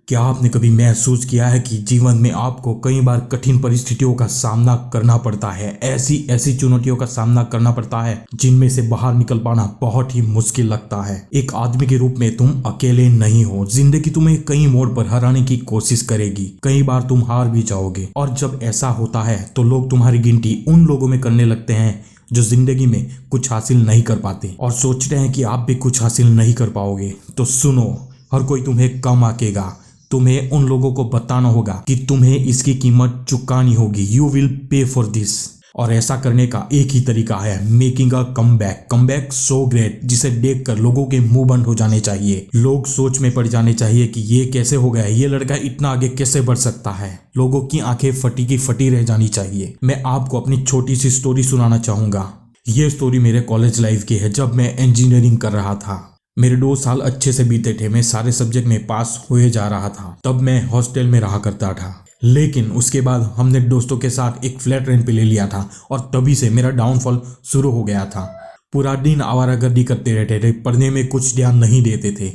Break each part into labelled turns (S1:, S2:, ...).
S1: क्या आपने कभी महसूस किया है कि जीवन में आपको कई बार कठिन परिस्थितियों का सामना करना पड़ता है, ऐसी ऐसी चुनौतियों का सामना करना पड़ता है जिनमें से बाहर निकल पाना बहुत ही मुश्किल लगता है। एक आदमी के रूप में तुम अकेले नहीं हो। जिंदगी तुम्हें कई मोड़ पर हराने की कोशिश करेगी, कई बार तुम हार भी जाओगे, और जब ऐसा होता है तो लोग तुम्हारी गिनती उन लोगों में करने लगते हैं जो जिंदगी में कुछ हासिल नहीं कर पाते और सोचते हैं कि आप भी कुछ हासिल नहीं कर पाओगे। तो सुनो, हर कोई तुम्हें कम आंकेगा। तुम्हें उन लोगों को बताना होगा कि तुम्हें इसकी कीमत चुकानी होगी। You will pay for this. और ऐसा करने का एक ही तरीका है, making a comeback so great, जिसे देखकर लोगों के मुंह बंद हो जाने चाहिए। लोग सोच में पड़ जाने चाहिए कि ये कैसे हो गया, ये लड़का इतना आगे कैसे बढ़ सकता है। लोगों की आंखें फटी की फटी रह जानी चाहिए। मैं आपको अपनी छोटी सी स्टोरी सुनाना चाहूंगा। ये स्टोरी मेरे कॉलेज लाइफ की है, जब मैं इंजीनियरिंग कर रहा था। मेरे 2 साल अच्छे से बीते थे, मैं सारे सब्जेक्ट में पास हुए जा रहा था। तब मैं हॉस्टल में रहा करता था, लेकिन उसके बाद हमने दोस्तों के साथ एक फ्लैट रेंट पे ले लिया था और तभी से मेरा डाउनफॉल शुरू हो गया था। पूरा दिन आवारागर्दी करते रहते थे, पढ़ने में कुछ ध्यान नहीं देते थे।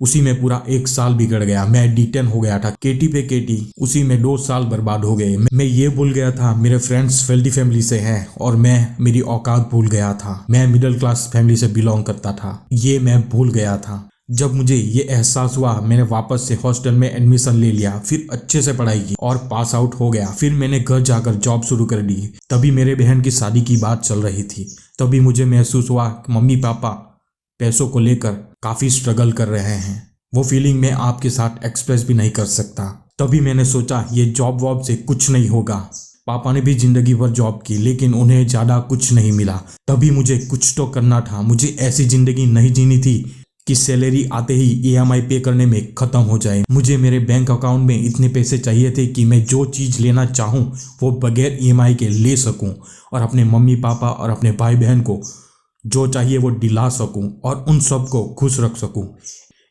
S1: उसी में पूरा 1 साल बिगड़ गया। मैं D10 हो गया था, केटी पे केटी, उसी में 2 साल बर्बाद हो गए। मैं ये भूल गया था मेरे फ्रेंड्स वेल्दी फैमिली से हैं और मैं मेरी औकात भूल गया था। मैं मिडिल क्लास फैमिली से बिलोंग करता था, ये मैं भूल गया था। जब मुझे ये एहसास हुआ, मैंने वापस से हॉस्टल में एडमिशन ले लिया, फिर अच्छे से पढ़ाई की और पास आउट हो गया। फिर मैंने घर जाकर जॉब शुरू कर दी। तभी मेरे बहन की शादी की बात चल रही थी। तभी मुझे महसूस हुआ कि मम्मी पापा पैसों को लेकर काफी स्ट्रगल कर रहे हैं। वो फीलिंग मैं आपके साथ एक्सप्रेस भी नहीं कर सकता। तभी मैंने सोचा ये जॉब वॉब से कुछ नहीं होगा। पापा ने भी जिंदगी भर जॉब की, लेकिन उन्हें ज्यादा कुछ नहीं मिला। तभी मुझे कुछ तो करना था। मुझे ऐसी जिंदगी नहीं जीनी थी कि सैलरी आते ही EMI पे करने में खत्म हो जाए। मुझे मेरे बैंक अकाउंट में इतने पैसे चाहिए थे कि मैं जो चीज लेना चाहूं वो बगैर EMI के ले सकूं और अपने मम्मी पापा और अपने भाई बहन को जो चाहिए वो दिला सकूं और उन सबको खुश रख सकूं।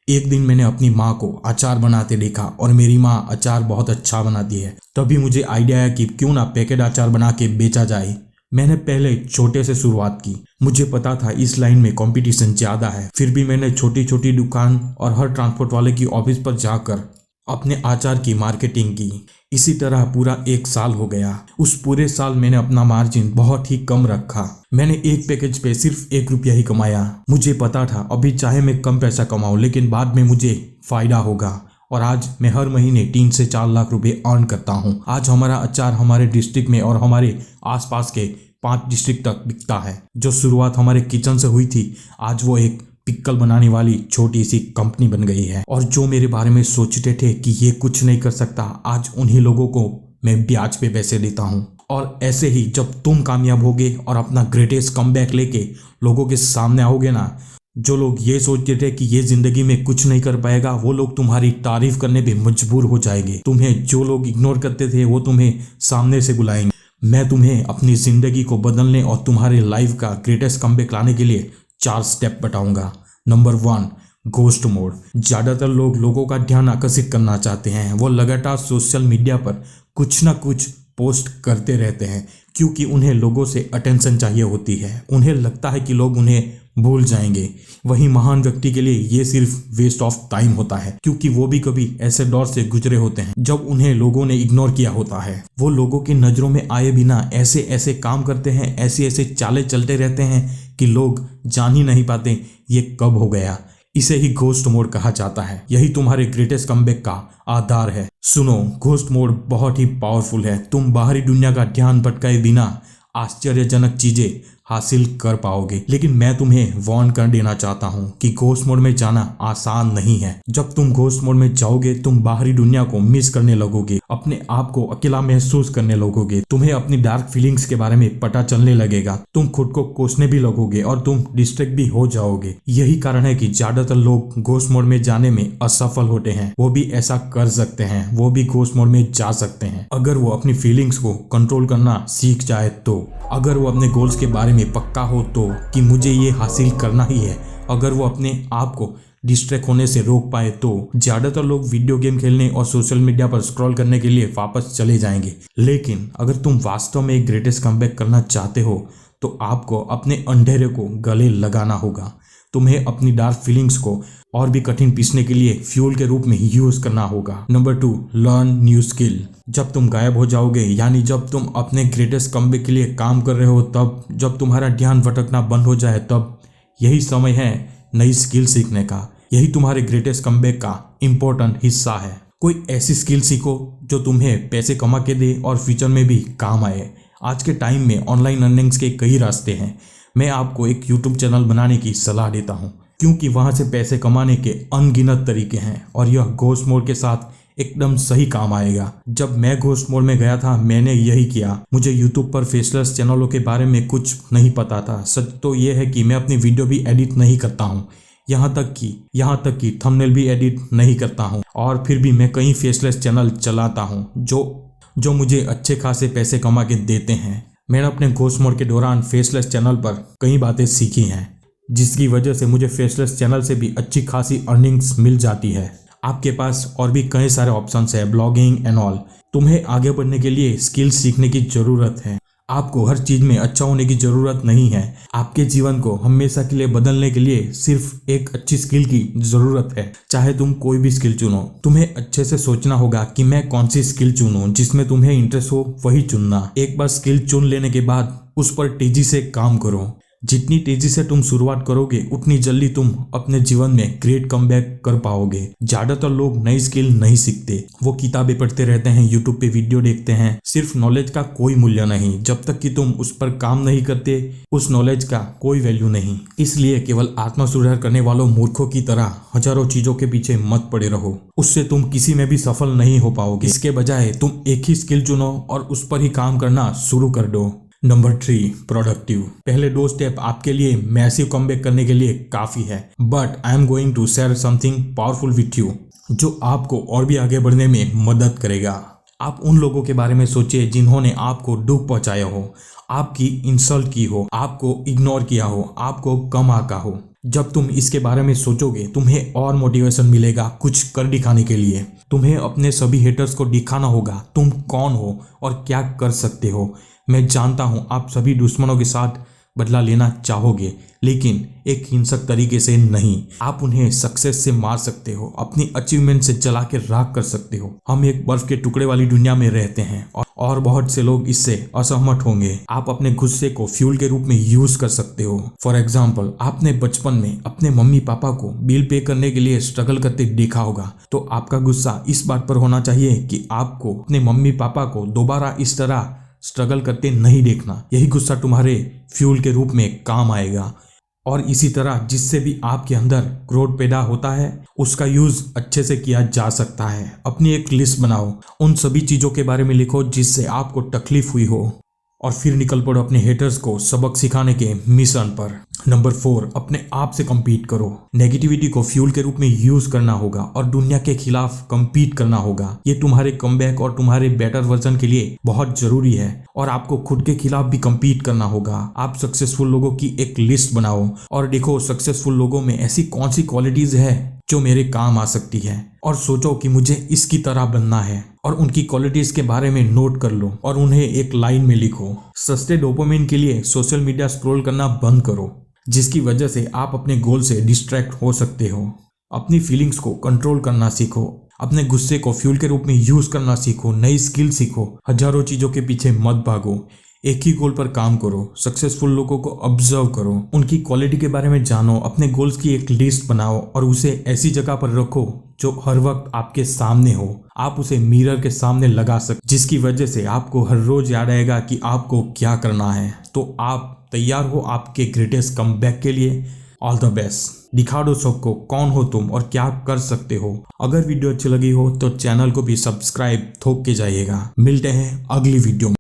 S1: एक दिन मैंने अपनी माँ को अचार बनाते देखा और मेरी माँ अचार बहुत अच्छा बनाती है। तभी मुझे आइडिया आया कि क्यों ना पैकेट अचार बना के बेचा जाए। मैंने पहले छोटे से शुरुआत की। मुझे पता था इस लाइन में कंपटीशन ज्यादा है, फिर भी मैंने छोटी छोटी दुकान और हर ट्रांसपोर्ट वाले की ऑफिस पर जाकर अपने अचार की मार्केटिंग की। इसी तरह पूरा 1 साल हो गया। उस पूरे साल मैंने अपना मार्जिन बहुत ही कम रखा। मैंने एक पैकेज पे सिर्फ 1 रुपया ही कमाया। मुझे पता था अभी चाहे मैं कम पैसा कमाऊं, लेकिन बाद में मुझे फायदा होगा। और आज मैं हर महीने 3 से 4 लाख रुपए अर्न करता हूं। आज हमारा अचार हमारे डिस्ट्रिक्ट में और हमारे आसपास के 5 डिस्ट्रिक्ट तक बिकता है। जो शुरुआत हमारे किचन से हुई थी, आज वो एक पिक्कल बनाने वाली छोटी सी कंपनी बन गई है। और जो मेरे बारे में सोचते थे कि ये कुछ नहीं कर सकता, आज उन्हीं लोगों को मैं ब्याज पे पैसे देता हूँ। और ऐसे ही जब तुम कामयाब होगे और अपना ग्रेटेस्ट कमबैक लेके लोगों के सामने आओगे ना, जो लोग ये सोचते थे कि ये जिंदगी में कुछ नहीं कर पाएगा, वो लोग तुम्हारी तारीफ करने पे मजबूर हो जाएंगे। तुम्हें जो लोग इग्नोर करते थे वो तुम्हें सामने से बुलाएंगे। मैं तुम्हें अपनी जिंदगी को बदलने और तुम्हारे लाइफ का ग्रेटेस्ट कमबैक लाने के लिए 4 स्टेप बताऊंगा। Number 1, ghost mode. ज्यादातर लोग लोगों का ध्यान आकर्षित करना चाहते हैं। वो लगातार सोशल मीडिया पर कुछ ना कुछ पोस्ट करते रहते हैं क्योंकि उन्हें लोगों से अटेंशन चाहिए होती है। उन्हें लगता है कि लोग उन्हें भूल जाएंगे। वही महान व्यक्ति के लिए ये सिर्फ वेस्ट ऑफ टाइम होता है, क्योंकि वो भी कभी ऐसे दौर से गुजरे होते हैं जब उन्हें लोगों ने इग्नोर किया होता है। वो लोगों की नजरों में आए बिना ऐसे ऐसे काम करते हैं, ऐसे ऐसे चाले चलते रहते हैं कि लोग जान ही नहीं पाते ये कब हो गया। इसे ही घोस्ट मोड कहा जाता है। यही तुम्हारे ग्रेटेस्ट कमबैक का आधार है। सुनो, घोस्ट मोड बहुत ही पावरफुल है। तुम बाहरी दुनिया का ध्यान भटकाए बिना आश्चर्यजनक चीजें हासिल कर पाओगे। लेकिन मैं तुम्हें वार्न कर देना चाहता हूं कि घोस्ट मोड में जाना आसान नहीं है। जब तुम घोस्ट मोड में जाओगे, तुम बाहरी दुनिया को मिस करने लगोगे, अपने आप को अकेला महसूस करने लगोगे। तुम्हें अपनी डार्क फीलिंग्स के बारे में पता चलने लगेगा। तुम खुद को कोसने भी लगोगे और तुम डिस्ट्रैक्ट भी हो जाओगे। यही कारण है कि ज्यादातर लोग घोस्ट मोड में जाने में असफल होते हैं। वो भी ऐसा कर सकते हैं, वो भी घोस्ट मोड में जा सकते हैं अगर वो अपनी फीलिंग्स को कंट्रोल करना सीख जाए तो। अगर वो अपने गोल्स के बारे में पक्का हो तो, कि मुझे ये हासिल करना ही है। अगर वो अपने आप को डिस्ट्रैक्ट होने से रोक पाए तो। ज्यादातर लोग वीडियो गेम खेलने और सोशल मीडिया पर स्क्रॉल करने के लिए वापस चले जाएंगे। लेकिन अगर तुम वास्तव में एक ग्रेटेस्ट कमबैक करना चाहते हो तो आपको अपने अंधेरे को गले लगाना होगा। तुम्हें अपनी डार्क फीलिंग्स को और भी कठिन पीसने के लिए फ्यूल के रूप में यूज करना होगा। Number 2, learn new skill. जब तुम गायब हो जाओगे, यानी जब तुम अपने ग्रेटेस्ट कमबैक के लिए काम कर रहे हो, तब जब तुम्हारा ध्यान भटकना बंद हो जाए, तब यही समय है नई स्किल सीखने का। यही तुम्हारे ग्रेटेस्ट कमबैक का इम्पोर्टेंट हिस्सा है। कोई ऐसी स्किल सीखो जो तुम्हें पैसे कमा के दे और फ्यूचर में भी काम आए। आज के टाइम में ऑनलाइन अर्निंग्स के कई रास्ते हैं। मैं आपको एक यूट्यूब चैनल बनाने की सलाह देता हूं, क्योंकि वहां से पैसे कमाने के अनगिनत तरीके हैं और यह घोस्ट मोड के साथ एकदम सही काम आएगा। जब मैं घोस्ट मोड में गया था, मैंने यही किया। मुझे यूट्यूब पर फेसलेस चैनलों के बारे में कुछ नहीं पता था। सच तो यह है कि मैं अपनी वीडियो भी एडिट नहीं करता हूँ, यहाँ तक कि थंबनेल भी एडिट नहीं करता हूँ, और फिर भी मैं कई फेसलेस चैनल चलाता हूँ जो मुझे अच्छे खासे पैसे कमा के देते हैं। मैंने अपने घोस्ट मोड के दौरान फेसलेस चैनल पर कई बातें सीखी हैं, जिसकी वजह से मुझे फेसलेस चैनल से भी अच्छी खासी अर्निंग्स मिल जाती है। आपके पास और भी कई सारे ऑप्शंस है, ब्लॉगिंग एंड ऑल। तुम्हें आगे बढ़ने के लिए स्किल सीखने की जरूरत है। आपको हर चीज में अच्छा होने की जरूरत नहीं है। आपके जीवन को हमेशा के लिए बदलने के लिए सिर्फ एक अच्छी स्किल की जरूरत है। चाहे तुम कोई भी स्किल चुनो, तुम्हें अच्छे से सोचना होगा कि मैं कौन सी स्किल चुनूं। जिसमें तुम्हें इंटरेस्ट हो वही चुनना। एक बार स्किल चुन लेने के बाद उस पर तेजी से काम करो। जितनी तेजी से तुम शुरुआत करोगे, उतनी जल्दी तुम अपने जीवन में ग्रेट कमबैक कर पाओगे। ज्यादातर लोग नई स्किल नहीं सीखते, वो किताबें पढ़ते रहते हैं, यूट्यूब पे वीडियो देखते हैं। सिर्फ नॉलेज का कोई मूल्य नहीं। जब तक कि तुम उस पर काम नहीं करते, उस नॉलेज का कोई वैल्यू नहीं। इसलिए केवल आत्म सुधार करने वालों मूर्खों की तरह हजारों चीजों के पीछे मत पड़े रहो। उससे तुम किसी में भी सफल नहीं हो पाओगे। इसके बजाय तुम एक ही स्किल चुनो और उस पर ही काम करना शुरू कर दो। Number 3, productive. पहले 2 स्टेप आपके लिए मैसिव कमबैक करने के लिए काफी है, but I am going to share something powerful with you जो आपको और भी आगे बढ़ने में मदद करेगा। आप उन लोगों के बारे में सोचिए जिन्होंने आपको दुख पहुंचाया हो, आपकी इंसल्ट की हो, आपको इग्नोर किया हो, आपको कम आंका हो। जब तुम इसके बारे में सोचोगे, तुम्हें और मोटिवेशन मिलेगा कुछ कर दिखाने के लिए। तुम्हें अपने सभी हेटर्स को दिखाना होगा तुम कौन हो और क्या कर सकते हो। मैं जानता हूं आप सभी दुश्मनों के साथ बदला लेना चाहोगे, लेकिन एक हिंसक तरीके से नहीं। आप उन्हें सक्सेस से मार सकते हो, अपनी अचीवमेंट से जला के राख कर सकते हो। हम एक बर्फ के टुकड़े वाली दुनिया में रहते हैं और बहुत से लोग इससे असहमत होंगे। आप अपने गुस्से को फ्यूल के रूप में यूज कर सकते हो। फॉर एग्जाम्पल, आपने बचपन में अपने मम्मी पापा को बिल पे करने के लिए स्ट्रगल करते देखा होगा, तो आपका गुस्सा इस बात पर होना चाहिए कि आपको अपने मम्मी पापा को दोबारा इस तरह स्ट्रगल करते नहीं देखना। यही गुस्सा तुम्हारे फ्यूल के रूप में काम आएगा। और इसी तरह जिससे भी आपके अंदर क्रोध पैदा होता है, उसका यूज अच्छे से किया जा सकता है। अपनी एक लिस्ट बनाओ, उन सभी चीजों के बारे में लिखो जिससे आपको तकलीफ हुई हो, और फिर निकल पड़ो अपने हेटर्स को सबक सिखाने के मिशन पर। नंबर 4, अपने आप से compete करो। नेगेटिविटी को फ्यूल के रूप में यूज करना होगा और दुनिया के खिलाफ compete करना होगा। ये तुम्हारे कमबैक और तुम्हारे बेटर वर्जन के लिए बहुत जरूरी है, और आपको खुद के खिलाफ भी compete करना होगा। आप सक्सेसफुल लोगों की एक लिस्ट बनाओ और देखो सक्सेसफुल लोगों में ऐसी कौन सी क्वालिटीज है जो मेरे काम आ सकती है, और सोचो कि मुझे इसकी तरह बनना है, और उनकी क्वालिटीज के बारे में नोट कर लो और उन्हें एक लाइन में लिखो। सस्ते डोपामिन के लिए सोशल मीडिया स्क्रॉल करना बंद करो, जिसकी वजह से आप अपने गोल से डिस्ट्रैक्ट हो सकते हो। अपनी फीलिंग्स को कंट्रोल करना सीखो। अपने गुस्से को फ्यूल के रूप में यूज करना सीखो। नई स्किल सीखो। हजारों चीजों के पीछे मत भागो, एक ही गोल पर काम करो। सक्सेसफुल लोगों को ऑब्जर्व करो, उनकी क्वालिटी के बारे में जानो। अपने गोल्स की एक लिस्ट बनाओ और उसे ऐसी जगह पर रखो जो हर वक्त आपके सामने हो। आप उसे मिरर के सामने लगा सकते, जिसकी वजह से आपको हर रोज याद आएगा कि आपको क्या करना है। तो आप तैयार हो आपके ग्रेटेस्ट कमबैक के लिए। All the best. दिखा दो सबको कौन हो तुम और क्या कर सकते हो। अगर वीडियो अच्छी लगी हो तो चैनल को भी सब्सक्राइब ठोक के जाइएगा। मिलते हैं अगली वीडियो में।